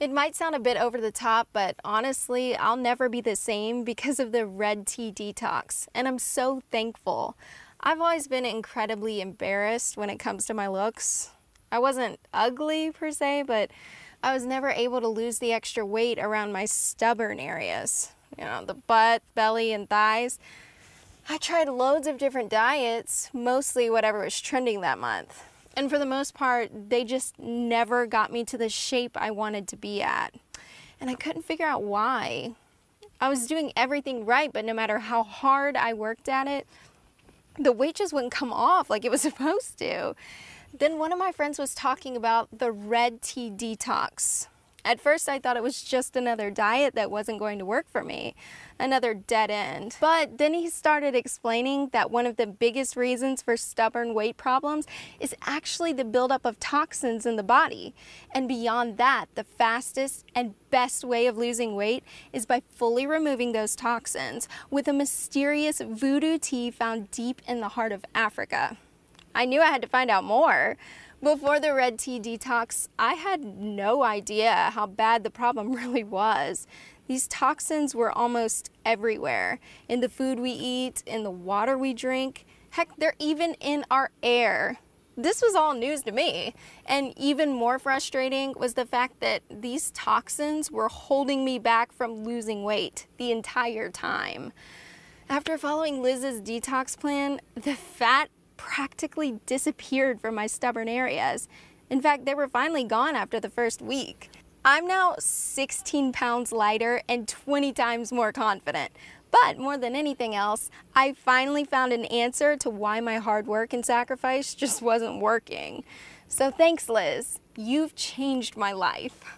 It might sound a bit over the top, but honestly, I'll never be the same because of the red tea detox, and I'm so thankful. I've always been incredibly embarrassed when it comes to my looks. I wasn't ugly per se, but I was never able to lose the extra weight around my stubborn areas. You know, the butt, belly, and thighs. I tried loads of different diets, mostly whatever was trending that month. And for the most part, they just never got me to the shape I wanted to be at. And I couldn't figure out why. I was doing everything right, but no matter how hard I worked at it, the weight just wouldn't come off like it was supposed to. Then one of my friends was talking about the red tea detox. At first I thought it was just another diet that wasn't going to work for me, another dead end. But then he started explaining that one of the biggest reasons for stubborn weight problems is actually the buildup of toxins in the body. And beyond that, the fastest and best way of losing weight is by fully removing those toxins with a mysterious voodoo tea found deep in the heart of Africa. I knew I had to find out more. Before the red tea detox, I had no idea how bad the problem really was. These toxins were almost everywhere, in the food we eat, in the water we drink. Heck, they're even in our air. This was all news to me. And even more frustrating was the fact that these toxins were holding me back from losing weight the entire time. After following Liz's detox plan, the fat practically disappeared from my stubborn areas. In fact, they were finally gone after the first week. I'm now 16 pounds lighter and 20 times more confident. But more than anything else, I finally found an answer to why my hard work and sacrifice just wasn't working. So thanks, Liz. You've changed my life.